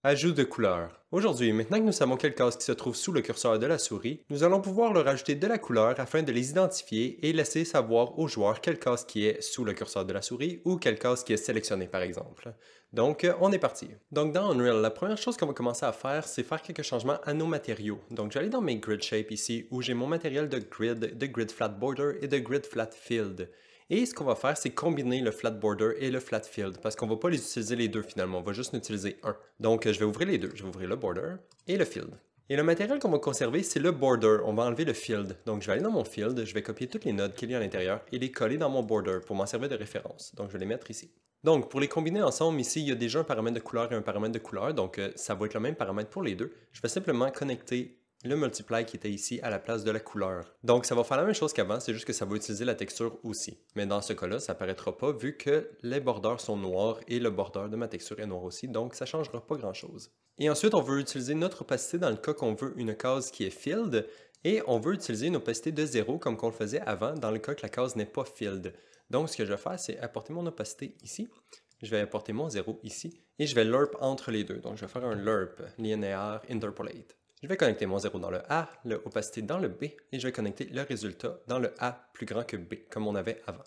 Ajout de couleurs. Aujourd'hui, maintenant que nous savons quelle case qui se trouve sous le curseur de la souris, nous allons pouvoir leur ajouter de la couleur afin de les identifier et laisser savoir aux joueurs quelle case qui est sous le curseur de la souris ou quelle case qui est sélectionnée par exemple. Donc, on est parti. Donc, dans Unreal, la première chose qu'on va commencer à faire, c'est faire quelques changements à nos matériaux. Donc, j'allais dans mes grid shape ici où j'ai mon matériel de grid flat border et de grid flat field. Et ce qu'on va faire, c'est combiner le flat border et le flat field, parce qu'on ne va pas les utiliser les deux finalement, on va juste en utiliser un. Donc je vais ouvrir les deux, je vais ouvrir le border et le field. Et le matériel qu'on va conserver, c'est le border, on va enlever le field. Donc je vais aller dans mon field, je vais copier toutes les nodes qu'il y a à l'intérieur et les coller dans mon border pour m'en servir de référence. Donc je vais les mettre ici. Donc pour les combiner ensemble, ici il y a déjà un paramètre de couleur et un paramètre de couleur, donc ça va être le même paramètre pour les deux. Je vais simplement connecter le multiply qui était ici à la place de la couleur. Donc ça va faire la même chose qu'avant, c'est juste que ça va utiliser la texture aussi. Mais dans ce cas-là, ça apparaîtra pas vu que les bordeurs sont noirs et le bordeur de ma texture est noir aussi, donc ça changera pas grand-chose. Et ensuite, on veut utiliser notre opacité dans le cas qu'on veut une case qui est filled, et on veut utiliser une opacité de 0 comme qu'on le faisait avant dans le cas que la case n'est pas filled. Donc ce que je vais faire, c'est apporter mon opacité ici, je vais apporter mon 0 ici, et je vais lerp entre les deux. Donc je vais faire un lerp linéaire interpolate. Je vais connecter mon 0 dans le A, l'opacité dans le B, et je vais connecter le résultat dans le A plus grand que B, comme on avait avant.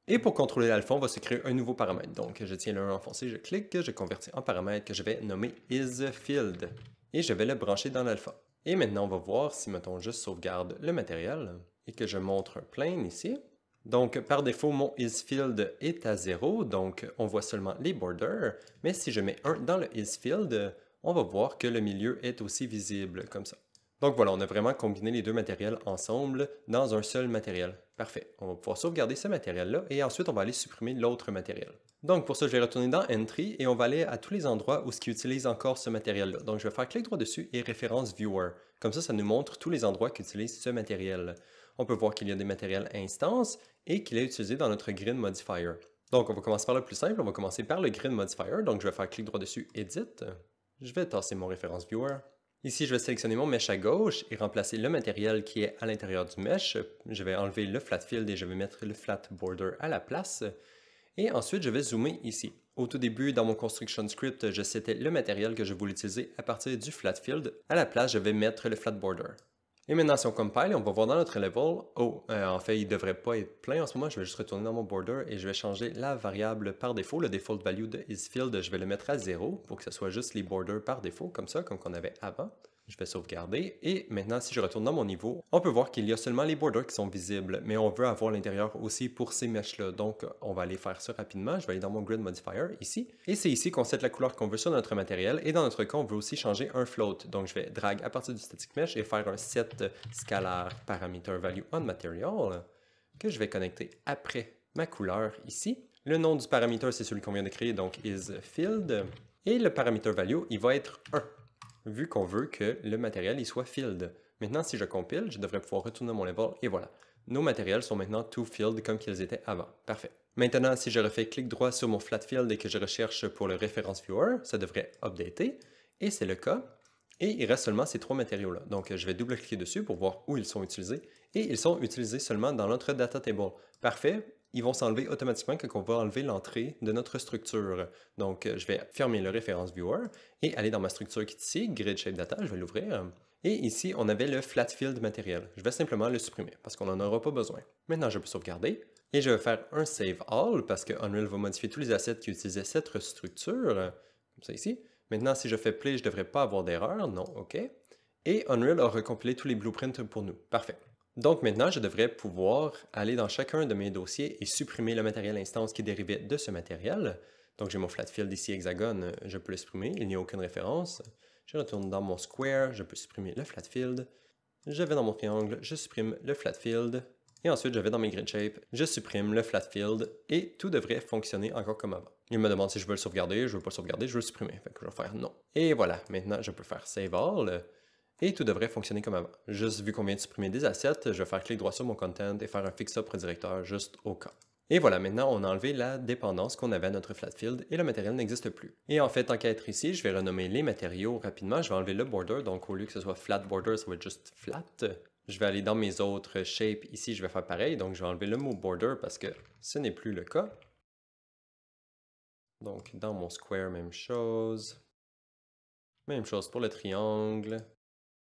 Et pour contrôler l'alpha, on va se créer un nouveau paramètre. Donc, je tiens le 1 enfoncé, je clique, je convertis en paramètre que je vais nommer isField. Et je vais le brancher dans l'alpha. Et maintenant, on va voir si, mettons, je sauvegarde le matériel et que je montre un plane ici. Donc, par défaut, mon isField est à 0, donc on voit seulement les borders. Mais si je mets 1 dans le isField, on va voir que le milieu est aussi visible, comme ça. Donc voilà, on a vraiment combiné les deux matériels ensemble dans un seul matériel. Parfait. On va pouvoir sauvegarder ce matériel-là et ensuite on va aller supprimer l'autre matériel. Donc pour ça, je vais retourner dans Entry et on va aller à tous les endroits où ce qui utilise encore ce matériel-là. Donc je vais faire clic droit dessus et référence Viewer. Comme ça nous montre tous les endroits qui utilisent ce matériel. On peut voir qu'il y a des matériels instances et qu'il est utilisé dans notre grid modifier. Donc on va commencer par le plus simple, on va commencer par le grid modifier. Donc je vais faire clic droit dessus, Edit. Je vais tasser mon référence Viewer. Ici, je vais sélectionner mon mesh à gauche et remplacer le matériel qui est à l'intérieur du mesh. Je vais enlever le flat field et je vais mettre le flat border à la place. Et ensuite, je vais zoomer ici. Au tout début, dans mon construction script, je setais le matériel que je voulais utiliser à partir du flat field. À la place, je vais mettre le flat border. Et maintenant, si on compile, on va voir dans notre level, en fait, il ne devrait pas être plein en ce moment, je vais juste retourner dans mon border et je vais changer la variable par défaut, le default value de isField, je vais le mettre à 0 pour que ce soit juste les borders par défaut, comme ça, comme qu'on avait avant. Je vais sauvegarder et maintenant, si je retourne dans mon niveau, on peut voir qu'il y a seulement les borders qui sont visibles, mais on veut avoir l'intérieur aussi pour ces meshs-là. Donc, on va aller faire ça rapidement. Je vais aller dans mon grid modifier ici. Et c'est ici qu'on set la couleur qu'on veut sur notre matériel. Et dans notre cas, on veut aussi changer un float. Donc, je vais drag à partir du static mesh et faire un set scalar parameter value on material que je vais connecter après ma couleur ici. Le nom du paramètre, c'est celui qu'on vient de créer, donc isField. Et le paramètre value, il va être 1 vu qu'on veut que le matériel il soit filled. Maintenant, si je compile, je devrais pouvoir retourner mon level et voilà. Nos matériels sont maintenant tout filled comme qu'ils étaient avant. Parfait. Maintenant, si je refais clic droit sur mon flat field et que je recherche pour le reference viewer, ça devrait updater. Et c'est le cas. Et il reste seulement ces trois matériaux-là. Donc, je vais double-cliquer dessus pour voir où ils sont utilisés. Et ils sont utilisés seulement dans notre data table. Parfait. Ils vont s'enlever automatiquement quand on va enlever l'entrée de notre structure. Donc, je vais fermer le référence viewer et aller dans ma structure qui est ici, Grid Shape Data, je vais l'ouvrir. Et ici, on avait le flat field matériel. Je vais simplement le supprimer parce qu'on n'en aura pas besoin. Maintenant, je peux sauvegarder et je vais faire un Save All parce que Unreal va modifier tous les assets qui utilisaient cette structure, comme ça ici. Maintenant, si je fais Play, je ne devrais pas avoir d'erreur. Non, OK. Et Unreal a recompilé tous les blueprints pour nous. Parfait. Donc maintenant, je devrais pouvoir aller dans chacun de mes dossiers et supprimer le matériel instance qui dérivait de ce matériel. Donc j'ai mon flat field ici, hexagone, je peux le supprimer, il n'y a aucune référence. Je retourne dans mon square, je peux supprimer le flat field. Je vais dans mon triangle, je supprime le flat field. Et ensuite, je vais dans mes grid shape, je supprime le flat field et tout devrait fonctionner encore comme avant. Il me demande si je veux le sauvegarder, je veux pas le sauvegarder, je veux le supprimer. Fait que je vais faire non. Et voilà, maintenant je peux faire Save All. Et tout devrait fonctionner comme avant. Juste vu qu'on vient de supprimer des assets, je vais faire clic droit sur mon content et faire un fix-up redirecteur juste au cas. Et voilà, maintenant on a enlevé la dépendance qu'on avait à notre flat field et le matériel n'existe plus. Et en fait, tant qu'à être ici, je vais renommer les matériaux rapidement. Je vais enlever le border, donc au lieu que ce soit flat border, ça va être juste flat. Je vais aller dans mes autres shapes. Ici, je vais faire pareil, donc je vais enlever le mot border parce que ce n'est plus le cas. Donc dans mon square, même chose. Même chose pour le triangle.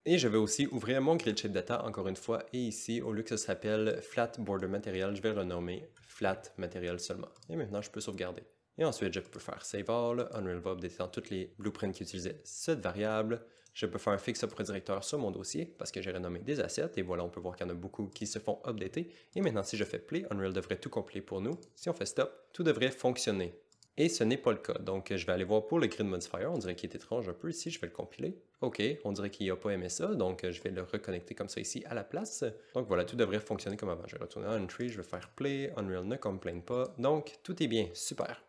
Et je vais aussi ouvrir mon grid shape data encore une fois. Et ici, au lieu que ça s'appelle flat border material, je vais le renommer flat material seulement. Et maintenant, je peux sauvegarder. Et ensuite, je peux faire Save All. Unreal va updater dans tous les blueprints qui utilisaient cette variable. Je peux faire un fix-up redirecteur sur mon dossier parce que j'ai renommé des assets. Et voilà, on peut voir qu'il y en a beaucoup qui se font updater. Et maintenant, si je fais Play, Unreal devrait tout compiler pour nous. Si on fait Stop, tout devrait fonctionner. Et ce n'est pas le cas. Donc, je vais aller voir pour le grid modifier. On dirait qu'il est étrange un peu ici. Je vais le compiler. OK, on dirait qu'il n'a pas aimé ça. Donc, je vais le reconnecter comme ça ici à la place. Donc, voilà, tout devrait fonctionner comme avant. Je vais retourner à Entry, je vais faire Play. Unreal ne complain pas. Donc, tout est bien. Super.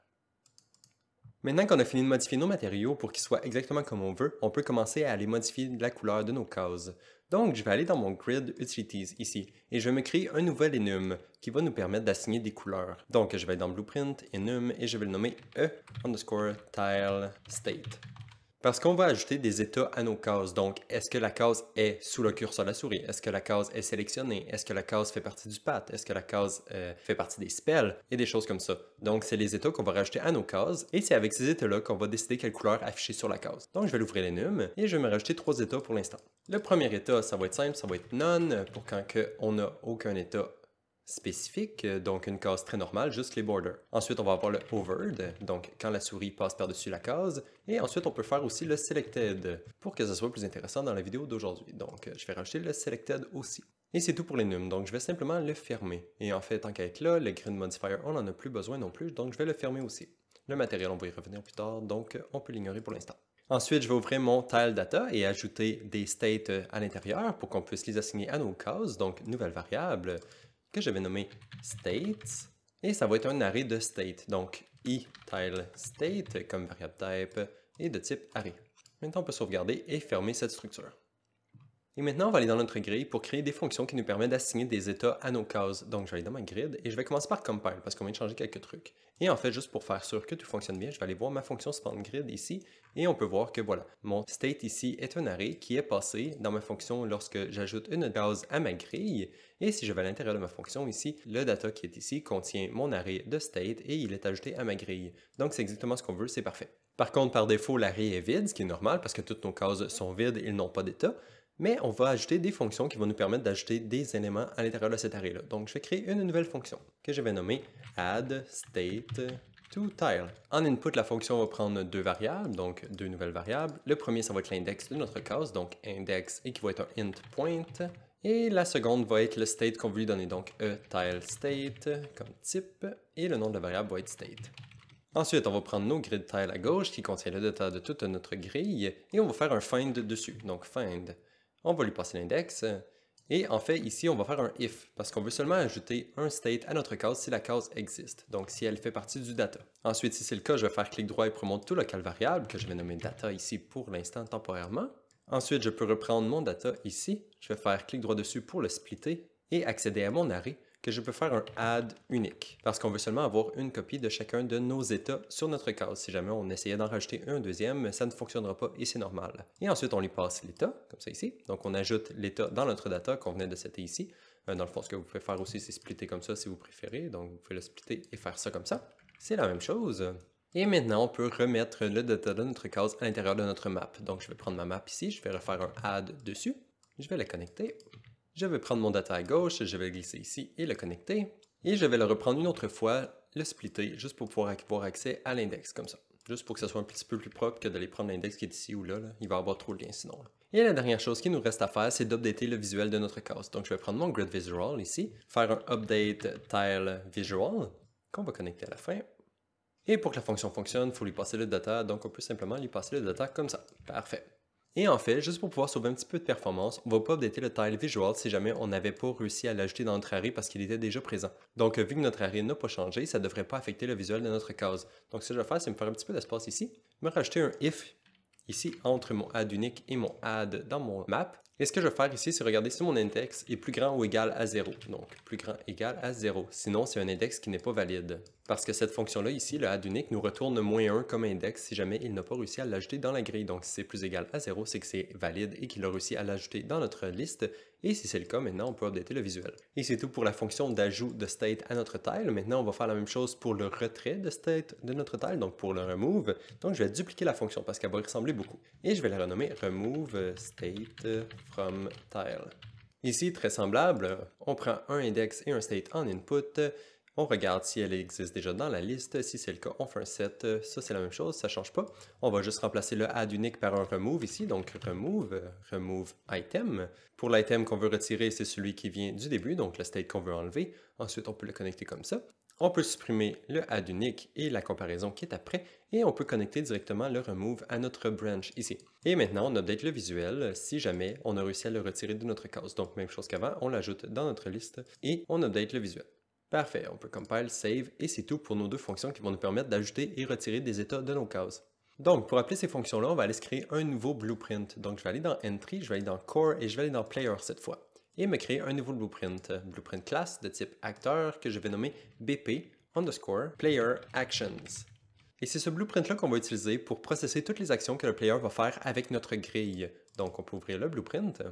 Maintenant qu'on a fini de modifier nos matériaux pour qu'ils soient exactement comme on veut, on peut commencer à aller modifier la couleur de nos cases. Donc, je vais aller dans mon Grid Utilities ici, et je vais me créer un nouvel enum qui va nous permettre d'assigner des couleurs. Donc, je vais aller dans Blueprint, enum, et je vais le nommer E_tile_state. Parce qu'on va ajouter des états à nos cases. Donc, est-ce que la case est sous le curseur de la souris? Est-ce que la case est sélectionnée? Est-ce que la case fait partie du path? Est-ce que la case fait partie des spells? Et des choses comme ça. Donc, c'est les états qu'on va rajouter à nos cases. Et c'est avec ces états-là qu'on va décider quelle couleur afficher sur la case. Donc, je vais l'ouvrir l'enum et je vais me rajouter 3 états pour l'instant. Le premier état, ça va être simple, ça va être none pour quand on n'a aucun état spécifique, donc une case très normale, juste les borders. Ensuite, on va avoir le hovered, donc quand la souris passe par-dessus la case. Et ensuite, on peut faire aussi le selected, pour que ce soit plus intéressant dans la vidéo d'aujourd'hui. Donc, je vais rajouter le selected aussi. Et c'est tout pour les nums, donc je vais simplement le fermer. Et en fait, tant qu'à être là, le grid modifier, on n'en a plus besoin non plus, donc je vais le fermer aussi. Le matériel, on va y revenir plus tard, donc on peut l'ignorer pour l'instant. Ensuite, je vais ouvrir mon tile data et ajouter des states à l'intérieur pour qu'on puisse les assigner à nos cases, donc nouvelle variable que je vais nommer states, et ça va être un array de state, donc e_tile_state comme variable type et de type array. Maintenant, on peut sauvegarder et fermer cette structure. Et maintenant, on va aller dans notre grille pour créer des fonctions qui nous permettent d'assigner des états à nos cases. Donc, je vais aller dans ma grid et je vais commencer par compile parce qu'on vient de changer quelques trucs. Et en fait, juste pour faire sûr que tout fonctionne bien, je vais aller voir ma fonction spawnGrid ici et on peut voir que voilà, mon state ici est un array qui est passé dans ma fonction lorsque j'ajoute une case à ma grille. Et si je vais à l'intérieur de ma fonction ici, le data qui est ici contient mon array de state et il est ajouté à ma grille. Donc, c'est exactement ce qu'on veut, c'est parfait. Par contre, par défaut, l'array est vide, ce qui est normal parce que toutes nos cases sont vides, ils n'ont pas d'état. Mais on va ajouter des fonctions qui vont nous permettre d'ajouter des éléments à l'intérieur de cet array-là. Donc, je vais créer une nouvelle fonction que je vais nommer addState_toTile. En input, la fonction va prendre deux variables, donc deux nouvelles variables. Le premier, ça va être l'index de notre case, donc index, et qui va être un int point. Et la seconde va être le state qu'on veut lui donner, donc e_tile_state comme type, et le nom de la variable va être state. Ensuite, on va prendre nos grid tiles à gauche qui contient le data de toute notre grille, et on va faire un find dessus, donc find. On va lui passer l'index. Et en fait, ici, on va faire un if, parce qu'on veut seulement ajouter un state à notre case si la case existe, donc si elle fait partie du data. Ensuite, si c'est le cas, je vais faire clic droit et remonter tout local variable, que je vais nommer data ici pour l'instant temporairement. Ensuite, je peux reprendre mon data ici, je vais faire clic droit dessus pour le splitter et accéder à mon array, que je peux faire un add unique, parce qu'on veut seulement avoir une copie de chacun de nos états sur notre case. Si jamais on essayait d'en rajouter un deuxième, ça ne fonctionnera pas et c'est normal. Et ensuite, on lui passe l'état, comme ça ici. Donc, on ajoute l'état dans notre data qu'on venait de setter ici. Dans le fond, ce que vous pouvez faire aussi, c'est splitter comme ça si vous préférez. Donc, vous pouvez le splitter et faire ça comme ça. C'est la même chose. Et maintenant, on peut remettre le data de notre case à l'intérieur de notre map. Donc, je vais prendre ma map ici, je vais refaire un add dessus. Je vais la connecter. Je vais prendre mon data à gauche, je vais le glisser ici et le connecter. Et je vais le reprendre une autre fois, le splitter, juste pour pouvoir avoir accès à l'index, comme ça. Juste pour que ça soit un petit peu plus propre que d'aller prendre l'index qui est ici ou là. Il va y avoir trop de liens sinon. Et la dernière chose qui nous reste à faire, c'est d'updater le visuel de notre case. Donc je vais prendre mon grid visual ici, faire un update tile visual, qu'on va connecter à la fin. Et pour que la fonction fonctionne, il faut lui passer le data, donc on peut simplement lui passer le data comme ça. Parfait. Et en fait, juste pour pouvoir sauver un petit peu de performance, on ne va pas updater le tile visual si jamais on n'avait pas réussi à l'ajouter dans notre array parce qu'il était déjà présent. Donc, vu que notre array n'a pas changé, ça ne devrait pas affecter le visuel de notre case. Donc, ce que je vais faire, c'est me faire un petit peu d'espace ici, me rajouter un if ici entre mon add unique et mon add dans mon map. Et ce que je vais faire ici, c'est regarder si mon index est plus grand ou égal à 0. Donc, plus grand égal à 0. Sinon, c'est un index qui n'est pas valide. Parce que cette fonction-là ici, le addUnique, nous retourne -1 comme index si jamais il n'a pas réussi à l'ajouter dans la grille. Donc, si c'est plus égal à 0, c'est que c'est valide et qu'il a réussi à l'ajouter dans notre liste. Et si c'est le cas, maintenant, on peut updater le visuel. Et c'est tout pour la fonction d'ajout de state à notre tile. Maintenant, on va faire la même chose pour le retrait de state de notre tile, donc pour le remove. Donc, je vais dupliquer la fonction parce qu'elle va ressembler beaucoup. Et je vais la renommer remove state from tile. Ici, très semblable, on prend un index et un state en input. On regarde si elle existe déjà dans la liste. Si c'est le cas, on fait un set. Ça, c'est la même chose, ça ne change pas. On va juste remplacer le addUnique par un remove ici. Donc, remove item. Pour l'item qu'on veut retirer, c'est celui qui vient du début, donc le state qu'on veut enlever. Ensuite, on peut le connecter comme ça. On peut supprimer le addUnique et la comparaison qui est après. Et on peut connecter directement le remove à notre branch ici. Et maintenant, on update le visuel si jamais on a réussi à le retirer de notre case. Donc, même chose qu'avant, on l'ajoute dans notre liste et on update le visuel. Parfait, on peut compile, save, et c'est tout pour nos deux fonctions qui vont nous permettre d'ajouter et retirer des états de nos cases. Donc, pour appeler ces fonctions-là, on va aller se créer un nouveau blueprint. Donc, je vais aller dans Entry, je vais aller dans Core et je vais aller dans Player cette fois. Et me créer un nouveau blueprint. Blueprint class de type acteur que je vais nommer BP underscore player actions. Et c'est ce blueprint-là qu'on va utiliser pour processer toutes les actions que le player va faire avec notre grille. Donc, on peut ouvrir le blueprint.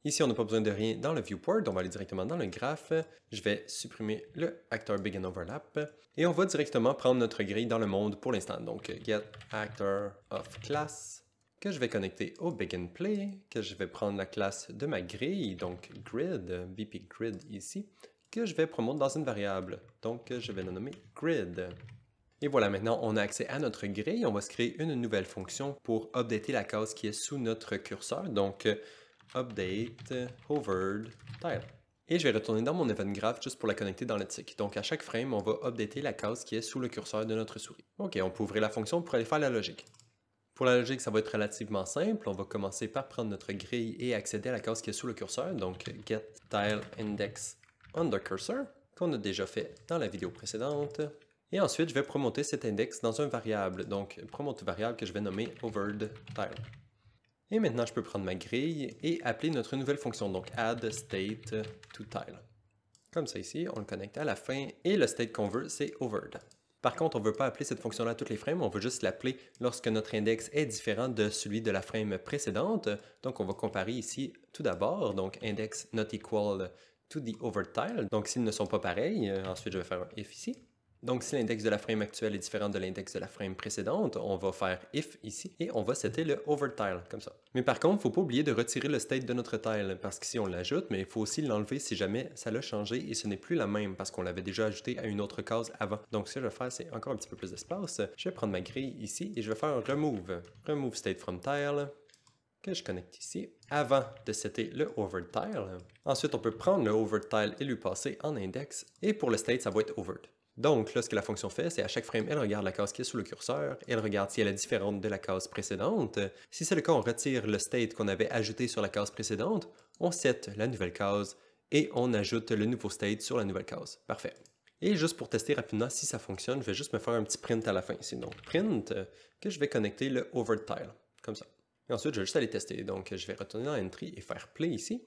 Ici, on n'a pas besoin de rien dans le viewport, on va aller directement dans le graphe. Je vais supprimer le actor begin overlap et on va directement prendre notre grille dans le monde pour l'instant. Donc, get actor of class que je vais connecter au begin play, que je vais prendre la classe de ma grille, donc grid, BP grid ici, que je vais promouvoir dans une variable. Donc, je vais la nommer grid. Et voilà, maintenant, on a accès à notre grille. On va se créer une nouvelle fonction pour updater la case qui est sous notre curseur. Donc, update hovered tile. Et je vais retourner dans mon event graph juste pour la connecter dans le tick. Donc à chaque frame, on va updater la case qui est sous le curseur de notre souris. Ok, on peut ouvrir la fonction pour aller faire la logique. Pour la logique, ça va être relativement simple. On va commencer par prendre notre grille et accéder à la case qui est sous le curseur. Donc get tile index under cursor, qu'on a déjà fait dans la vidéo précédente. Et ensuite, je vais promoter cet index dans un variable. Donc promote variable que je vais nommer hovered tile. Et maintenant, je peux prendre ma grille et appeler notre nouvelle fonction, donc add state to tile. Comme ça ici, on le connecte à la fin et le state qu'on veut, c'est hovered. Par contre, on ne veut pas appeler cette fonction-là à toutes les frames, on veut juste l'appeler lorsque notre index est différent de celui de la frame précédente. Donc, on va comparer ici tout d'abord, donc index not equal to the hovered tile. Donc, s'ils ne sont pas pareils, ensuite je vais faire un if ici. Donc, si l'index de la frame actuelle est différent de l'index de la frame précédente, on va faire if ici et on va setter le hovered tile, comme ça. Mais par contre, il ne faut pas oublier de retirer le state de notre tile, parce qu'ici on l'ajoute, mais il faut aussi l'enlever si jamais ça l'a changé et ce n'est plus la même, parce qu'on l'avait déjà ajouté à une autre case avant. Donc, ce que je vais faire, c'est encore un petit peu plus d'espace. Je vais prendre ma grille ici et je vais faire un remove. Remove state from tile, que je connecte ici, avant de setter le hovered tile. Ensuite, on peut prendre le hovered tile et lui passer en index, et pour le state, ça va être hovered. Donc là, ce que la fonction fait, c'est à chaque frame, elle regarde la case qui est sous le curseur, elle regarde si elle est différente de la case précédente. Si c'est le cas, on retire le state qu'on avait ajouté sur la case précédente, on set la nouvelle case et on ajoute le nouveau state sur la nouvelle case. Parfait. Et juste pour tester rapidement si ça fonctionne, je vais juste me faire un petit print à la fin ici. Donc print, que je vais connecter le hovered tile, comme ça. Et ensuite, je vais juste aller tester. Donc je vais retourner dans Entry et faire Play ici.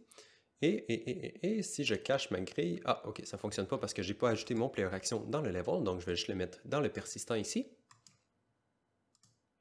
Et si je cache ma grille, ah ok, ça ne fonctionne pas parce que je n'ai pas ajouté mon player action dans le level, donc je vais juste le mettre dans le persistant ici.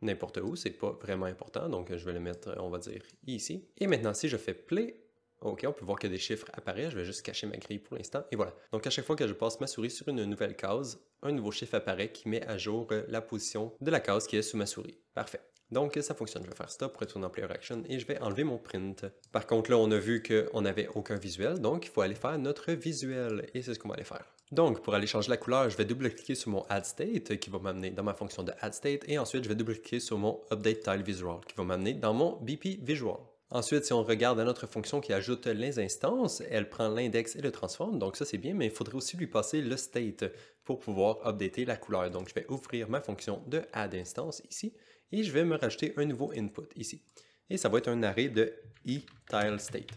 N'importe où, c'est pas vraiment important, donc je vais le mettre, on va dire, ici. Et maintenant, si je fais play, ok, on peut voir que des chiffres apparaissent, je vais juste cacher ma grille pour l'instant, et voilà. Donc à chaque fois que je passe ma souris sur une nouvelle case, un nouveau chiffre apparaît qui met à jour la position de la case qui est sous ma souris. Parfait. Donc ça fonctionne, je vais faire stop, retourner en player action et je vais enlever mon print. Par contre là, on a vu qu'on n'avait aucun visuel, donc il faut aller faire notre visuel et c'est ce qu'on va aller faire. Donc pour aller changer la couleur, je vais double-cliquer sur mon add state qui va m'amener dans ma fonction de add state et ensuite je vais double-cliquer sur mon update tile visual qui va m'amener dans mon BP visual. Ensuite, si on regarde à notre fonction qui ajoute les instances, elle prend l'index et le transforme, donc ça c'est bien, mais il faudrait aussi lui passer le state pour pouvoir updater la couleur. Donc je vais ouvrir ma fonction de add instance ici, et je vais me rajouter un nouveau input ici. Et ça va être un array de eTileState.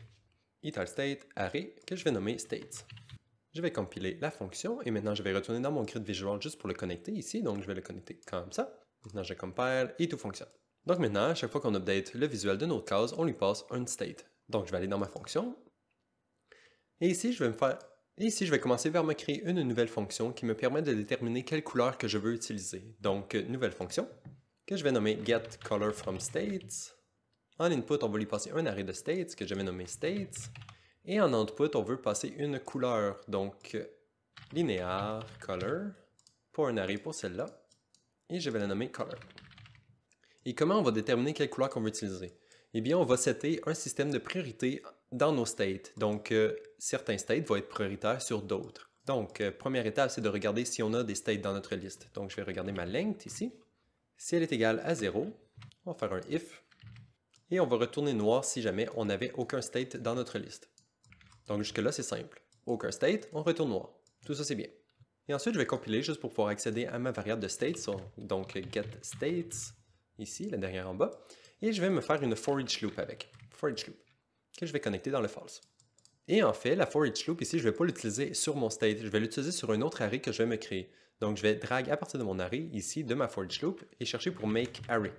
eTileState array que je vais nommer states. Je vais compiler la fonction, et maintenant je vais retourner dans mon grid visual juste pour le connecter ici, donc je vais le connecter comme ça. Maintenant je compile et tout fonctionne. Donc maintenant, à chaque fois qu'on update le visuel de notre case, on lui passe un state. Donc, je vais aller dans ma fonction. Et ici, je vais commencer par me créer une nouvelle fonction qui me permet de déterminer quelle couleur que je veux utiliser. Donc, nouvelle fonction que je vais nommer getColorFromStates. En input, on va lui passer un array de states que je vais nommer states. Et en output, on veut passer une couleur. Donc, linéaire color pour un array pour celle-là. Et je vais la nommer color. Et comment on va déterminer quelle couleur qu'on veut utiliser? Eh bien, on va setter un système de priorité dans nos states. Donc, certains states vont être prioritaires sur d'autres. Donc, première étape, c'est de regarder si on a des states dans notre liste. Donc, je vais regarder ma length ici. Si elle est égale à 0, on va faire un if. Et on va retourner noir si jamais on n'avait aucun state dans notre liste. Donc, jusque-là, c'est simple. Aucun state, on retourne noir. Tout ça, c'est bien. Et ensuite, je vais compiler juste pour pouvoir accéder à ma variable de states. Donc, getStates, ici, la dernière en bas. Et je vais me faire une for each loop avec. For each loop, que je vais connecter dans le false. Et en fait, la for each loop ici, je ne vais pas l'utiliser sur mon state. Je vais l'utiliser sur un autre array que je vais me créer. Donc, je vais drag à partir de mon array, ici, de ma for each loop, et chercher pour make array.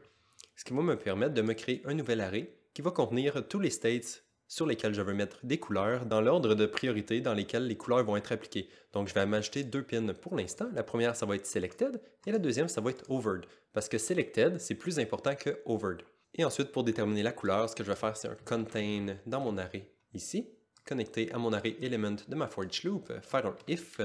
Ce qui va me permettre de me créer un nouvel array qui va contenir tous les states sur lesquels je veux mettre des couleurs dans l'ordre de priorité dans lesquels les couleurs vont être appliquées. Donc, je vais m'ajouter deux pins pour l'instant. La première, ça va être selected, et la deuxième, ça va être hovered, parce que selected, c'est plus important que hovered. Et ensuite, pour déterminer la couleur, ce que je vais faire, c'est un contain dans mon array ici, connecté à mon array element de ma for each loop, faire un if,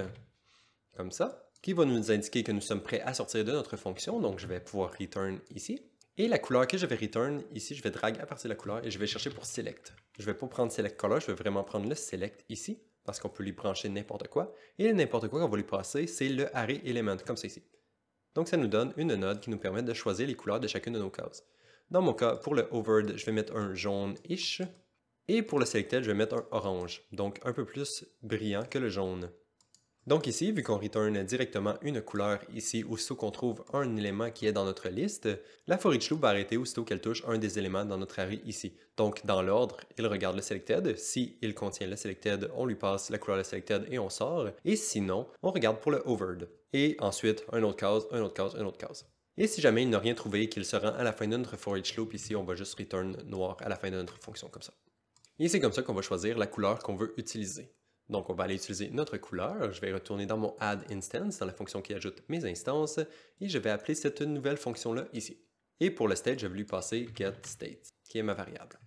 comme ça, qui va nous indiquer que nous sommes prêts à sortir de notre fonction. Donc, je vais pouvoir return ici. Et la couleur que je vais return, ici, je vais drag à partir de la couleur et je vais chercher pour select. Je ne vais pas prendre select color, je vais vraiment prendre le select ici, parce qu'on peut lui brancher n'importe quoi. Et n'importe quoi qu'on va lui passer, c'est le array element, comme ça ici. Donc, ça nous donne une node qui nous permet de choisir les couleurs de chacune de nos cases. Dans mon cas, pour le hovered, je vais mettre un jaune-ish. Et pour le selected, je vais mettre un orange, donc un peu plus brillant que le jaune. Donc ici, vu qu'on return directement une couleur ici, aussitôt qu'on trouve un élément qui est dans notre liste, la for each loop va arrêter aussitôt qu'elle touche un des éléments dans notre array ici. Donc dans l'ordre, il regarde le selected. Si il contient le selected, on lui passe la couleur de selected et on sort. Et sinon, on regarde pour le hovered. Et ensuite, un autre case, un autre case, un autre case. Et si jamais il n'a rien trouvé et qu'il se rend à la fin de notre for each loop ici, on va juste return noir à la fin de notre fonction comme ça. Et c'est comme ça qu'on va choisir la couleur qu'on veut utiliser. Donc, on va aller utiliser notre couleur. Je vais retourner dans mon add instance, dans la fonction qui ajoute mes instances, et je vais appeler cette nouvelle fonction-là ici. Et pour le state, je vais lui passer getState, qui est ma variable.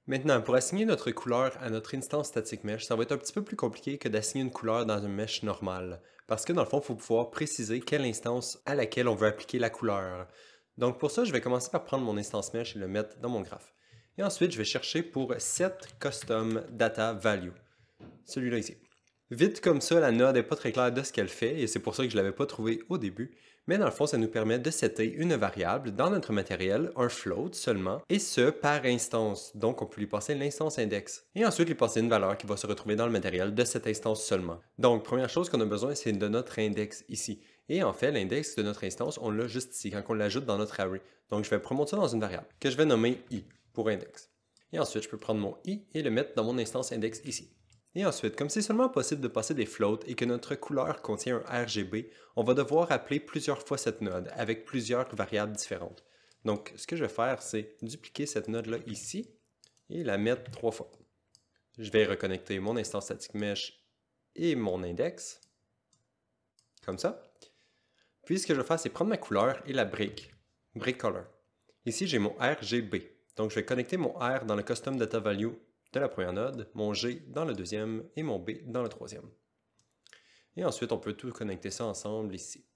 Maintenant, pour assigner notre couleur à notre instance static mesh, ça va être un petit peu plus compliqué que d'assigner une couleur dans un mesh normal. Parce que dans le fond, il faut pouvoir préciser quelle instance à laquelle on veut appliquer la couleur. Donc pour ça, je vais commencer par prendre mon instance mesh et le mettre dans mon graphe. Et ensuite, je vais chercher pour setCustomDataValue. Celui-là ici. Vite comme ça, la node n'est pas très claire de ce qu'elle fait et c'est pour ça que je ne l'avais pas trouvé au début. Mais dans le fond, ça nous permet de setter une variable dans notre matériel, un float seulement, et ce par instance. Donc on peut lui passer l'instance index. Et ensuite lui passer une valeur qui va se retrouver dans le matériel de cette instance seulement. Donc première chose qu'on a besoin, c'est de notre index ici. Et en fait, l'index de notre instance, on l'a juste ici, quand on l'ajoute dans notre array. Donc je vais promoter ça dans une variable, que je vais nommer i pour index. Et ensuite, je peux prendre mon i et le mettre dans mon instance index ici. Et ensuite, comme c'est seulement possible de passer des floats et que notre couleur contient un RGB, on va devoir appeler plusieurs fois cette node avec plusieurs variables différentes. Donc, ce que je vais faire, c'est dupliquer cette node-là ici et la mettre 3 fois. Je vais reconnecter mon instance static mesh et mon index, comme ça. Puis, ce que je vais faire, c'est prendre ma couleur et la break color. Ici, j'ai mon RGB. Donc, je vais connecter mon R dans le custom data value de la première node, mon G dans le deuxième et mon B dans le troisième. Et ensuite, on peut tout connecter ça ensemble ici.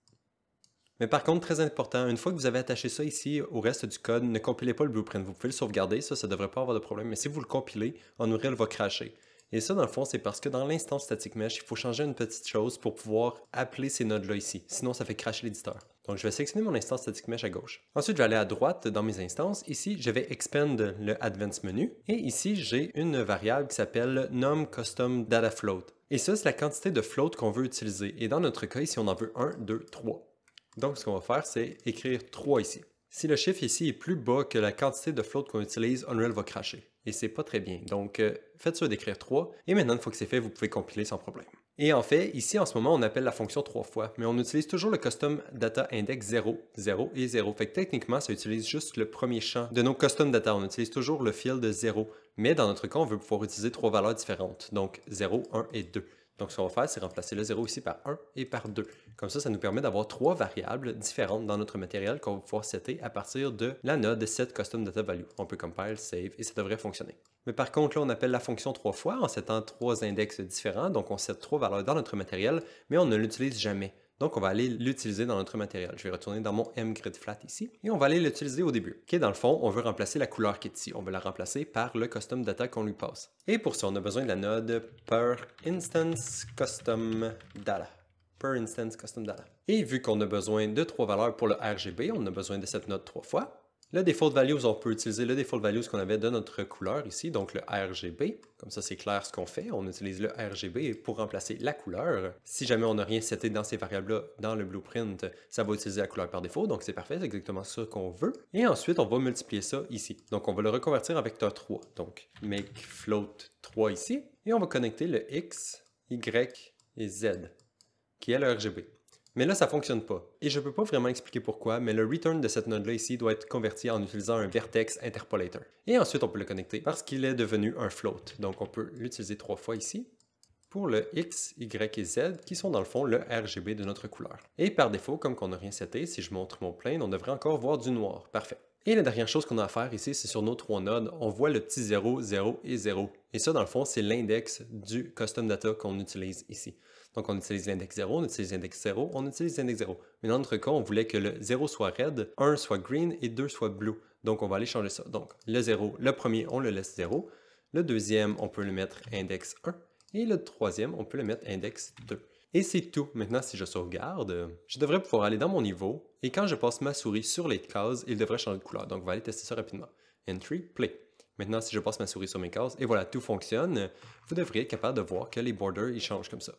Mais par contre, très important, une fois que vous avez attaché ça ici au reste du code, ne compilez pas le blueprint. Vous pouvez le sauvegarder, ça ne devrait pas avoir de problème. Mais si vous le compilez, Unreal va crasher. Et ça, dans le fond, c'est parce que dans l'instance static mesh, il faut changer une petite chose pour pouvoir appeler ces nodes-là ici. Sinon, ça fait crasher l'éditeur. Donc, je vais sélectionner mon instance static mesh à gauche. Ensuite, je vais aller à droite dans mes instances. Ici, je vais expand le advanced menu. Et ici, j'ai une variable qui s'appelle num_custom_data_float. Et ça, c'est la quantité de float qu'on veut utiliser. Et dans notre cas, ici, on en veut 1, 2, 3. Donc, ce qu'on va faire, c'est écrire 3 ici. Si le chiffre ici est plus bas que la quantité de float qu'on utilise, Unreal va crasher. Et c'est pas très bien. Donc, faites ça d'écrire 3. Et maintenant, une fois que c'est fait, vous pouvez compiler sans problème. Et en fait, ici en ce moment, on appelle la fonction 3 fois, mais on utilise toujours le custom data index 0, 0 et 0. Fait que techniquement, ça utilise juste le premier champ de nos custom data. On utilise toujours le field 0, mais dans notre cas, on veut pouvoir utiliser 3 valeurs différentes, donc 0, 1 et 2. Donc, ce qu'on va faire, c'est remplacer le 0 ici par 1 et par 2. Comme ça nous permet d'avoir 3 variables différentes dans notre matériel qu'on va pouvoir setter à partir de la node set custom data value. On peut compile, save et ça devrait fonctionner. Mais par contre, là, on appelle la fonction 3 fois en settant 3 index différents. Donc, on set 3 valeurs dans notre matériel, mais on ne l'utilise jamais. Donc, on va aller l'utiliser dans notre matériel. Je vais retourner dans mon mGridFlat ici et on va aller l'utiliser au début. OK, dans le fond, on veut remplacer la couleur qui est ici. On veut la remplacer par le custom data qu'on lui passe. Et pour ça, on a besoin de la node per instance custom data. Per instance custom data. Et vu qu'on a besoin de 3 valeurs pour le RGB, on a besoin de cette node 3 fois. Le default values, on peut utiliser le default values qu'on avait de notre couleur ici, donc le RGB. Comme ça, c'est clair ce qu'on fait. On utilise le RGB pour remplacer la couleur. Si jamais on n'a rien seté dans ces variables-là dans le blueprint, ça va utiliser la couleur par défaut, donc c'est parfait, c'est exactement ça qu'on veut. Et ensuite, on va multiplier ça ici. Donc, on va le reconvertir en vecteur 3. Donc, make float 3 ici. Et on va connecter le X, Y et Z, qui est le RGB. Mais là, ça ne fonctionne pas. Et je ne peux pas vraiment expliquer pourquoi, mais le return de cette node-là ici doit être converti en utilisant un vertex interpolator. Et ensuite, on peut le connecter parce qu'il est devenu un float. Donc, on peut l'utiliser 3 fois ici pour le X, Y et Z qui sont dans le fond le RGB de notre couleur. Et par défaut, comme on n'a rien seté, si je montre mon plane, on devrait encore voir du noir. Parfait. Et la dernière chose qu'on a à faire ici, c'est sur nos 3 nodes, on voit le petit 0, 0 et 0. Et ça, dans le fond, c'est l'index du custom data qu'on utilise ici. Donc, on utilise l'index 0, on utilise l'index 0, on utilise l'index 0. Mais dans notre cas, on voulait que le 0 soit red, 1 soit green et 2 soit blue. Donc, on va aller changer ça. Donc, le 0, le premier, on le laisse 0. Le deuxième, on peut le mettre index 1. Et le troisième, on peut le mettre index 2. Et c'est tout. Maintenant, si je sauvegarde, je devrais pouvoir aller dans mon niveau. Et quand je passe ma souris sur les cases, il devrait changer de couleur. Donc, on va aller tester ça rapidement. Entry, play. Maintenant, si je passe ma souris sur mes cases, et voilà, tout fonctionne, vous devriez être capable de voir que les borders, ils changent comme ça.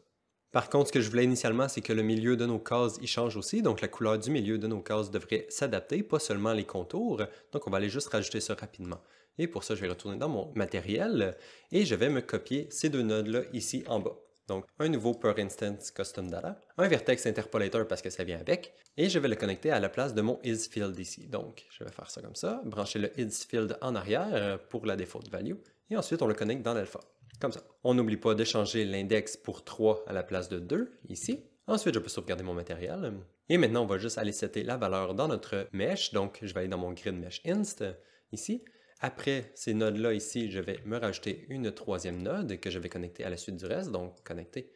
Par contre, ce que je voulais initialement, c'est que le milieu de nos cases, il change aussi. Donc, la couleur du milieu de nos cases devrait s'adapter, pas seulement les contours. Donc, on va aller juste rajouter ça rapidement. Et pour ça, je vais retourner dans mon matériel et je vais me copier ces deux nodes-là ici en bas. Donc, un nouveau per instance custom data, un vertex interpolator parce que ça vient avec, et je vais le connecter à la place de mon isField ici. Donc, je vais faire ça comme ça, brancher le isField en arrière pour la default value, et ensuite on le connecte dans l'alpha. Comme ça. On n'oublie pas de changer l'index pour 3 à la place de 2, ici. Ensuite, je peux sauvegarder mon matériel. Et maintenant, on va juste aller setter la valeur dans notre mesh. Donc, je vais aller dans mon grid mesh inst, ici. Après ces nodes-là, ici, je vais me rajouter une troisième node que je vais connecter à la suite du reste. Donc, connecter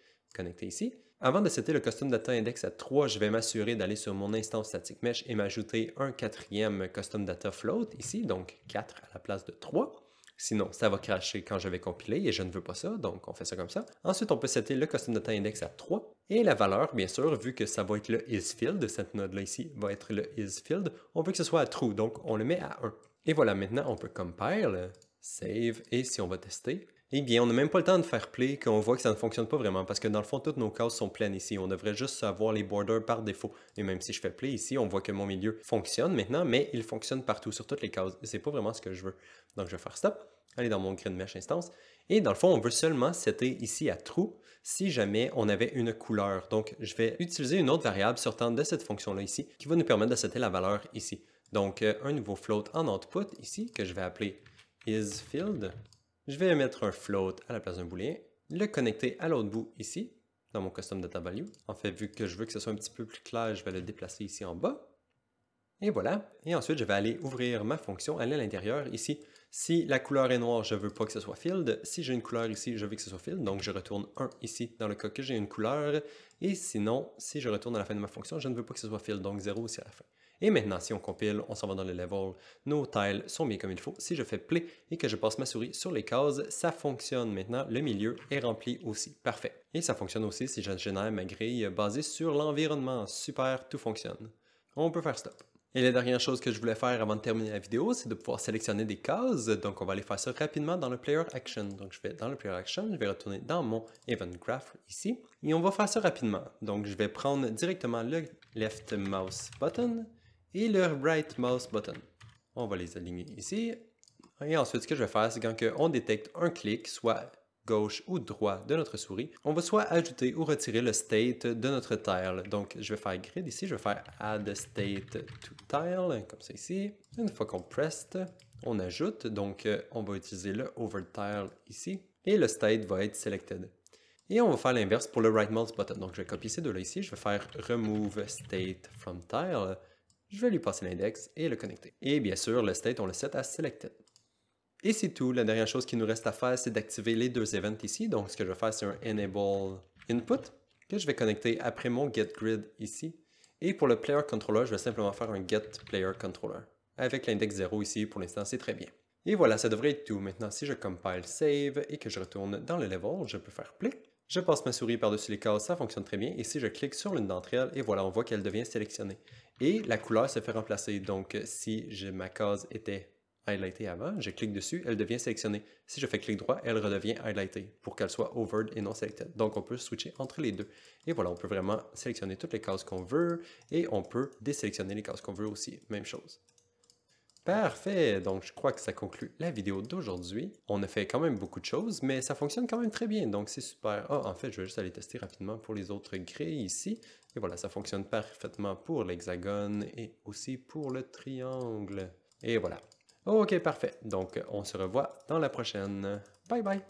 ici. Avant de setter le custom data index à 3, je vais m'assurer d'aller sur mon instance static mesh et m'ajouter un quatrième custom data float, ici. Donc, 4 à la place de 3. Sinon, ça va crasher quand je vais compiler et je ne veux pas ça, donc on fait ça comme ça. Ensuite, on peut setter le custom data index à 3 et la valeur, bien sûr, vu que ça va être le isField, cette node-là ici va être le isField, on veut que ce soit à true, donc on le met à 1. Et voilà, maintenant on peut compile, save et si on va tester, eh bien, on n'a même pas le temps de faire play qu'on voit que ça ne fonctionne pas vraiment parce que dans le fond, toutes nos cases sont pleines ici. On devrait juste avoir les borders par défaut. Et même si je fais play ici, on voit que mon milieu fonctionne maintenant, mais il fonctionne partout sur toutes les cases. Et c'est pas vraiment ce que je veux. Donc, je vais faire stop, aller dans mon grid mesh instance. Et dans le fond, on veut seulement setter ici à true si jamais on avait une couleur. Donc, je vais utiliser une autre variable sortant de cette fonction-là ici qui va nous permettre de setter la valeur ici. Donc, un nouveau float en output ici que je vais appeler isField. Je vais mettre un float à la place d'un booléen, le connecter à l'autre bout ici, dans mon custom data value. En fait, vu que je veux que ce soit un petit peu plus clair, je vais le déplacer ici en bas. Et voilà. Et ensuite, je vais aller ouvrir ma fonction, aller à l'intérieur ici. Si la couleur est noire, je ne veux pas que ce soit filled. Si j'ai une couleur ici, je veux que ce soit filled. Donc, je retourne 1 ici dans le cas que j'ai une couleur. Et sinon, si je retourne à la fin de ma fonction, je ne veux pas que ce soit filled. Donc, 0 aussi à la fin. Et maintenant, si on compile, on s'en va dans le level, nos tiles sont bien comme il faut. Si je fais play et que je passe ma souris sur les cases, ça fonctionne maintenant. Le milieu est rempli aussi. Parfait. Et ça fonctionne aussi si je génère ma grille basée sur l'environnement. Super, tout fonctionne. On peut faire stop. Et la dernière chose que je voulais faire avant de terminer la vidéo, c'est de pouvoir sélectionner des cases. Donc, on va aller faire ça rapidement dans le Player Action. Donc, je vais dans le Player Action, je vais retourner dans mon Event Graph ici. Et on va faire ça rapidement. Donc, je vais prendre directement le Left Mouse Button et le Right Mouse Button. On va les aligner ici. Et ensuite, ce que je vais faire, c'est quand on détecte un clic, soit gauche ou droit de notre souris, on va soit ajouter ou retirer le state de notre tile. Donc, je vais faire grid ici, je vais faire add state to tile, comme ça ici. Une fois qu'on pressed, on ajoute, donc on va utiliser le over tile ici, et le state va être selected. Et on va faire l'inverse pour le right mouse button. Donc, je vais copier ces deux-là ici, je vais faire remove state from tile, je vais lui passer l'index et le connecter. Et bien sûr, le state, on le set à selected. Et c'est tout. La dernière chose qui nous reste à faire, c'est d'activer les deux events ici. Donc, ce que je vais faire, c'est un enable input que je vais connecter après mon get grid ici. Et pour le player controller, je vais simplement faire un get player controller. Avec l'index 0 ici, pour l'instant, c'est très bien. Et voilà, ça devrait être tout. Maintenant, si je compile save et que je retourne dans le level, je peux faire play. Je passe ma souris par-dessus les cases, ça fonctionne très bien. Et si je clique sur l'une d'entre elles, et voilà, on voit qu'elle devient sélectionnée. Et la couleur se fait remplacer. Donc, si ma case était highlightée avant, je clique dessus, elle devient sélectionnée. Si je fais clic droit, elle redevient highlightée pour qu'elle soit overed et non selected. Donc, on peut switcher entre les deux. Et voilà, on peut vraiment sélectionner toutes les cases qu'on veut et on peut désélectionner les cases qu'on veut aussi. Même chose. Parfait, donc je crois que ça conclut la vidéo d'aujourd'hui. On a fait quand même beaucoup de choses, mais ça fonctionne quand même très bien, donc c'est super. Ah, en fait, je vais juste aller tester rapidement pour les autres grilles ici. Et voilà, ça fonctionne parfaitement pour l'hexagone et aussi pour le triangle. Et voilà. Ok, parfait. Donc, on se revoit dans la prochaine. Bye bye!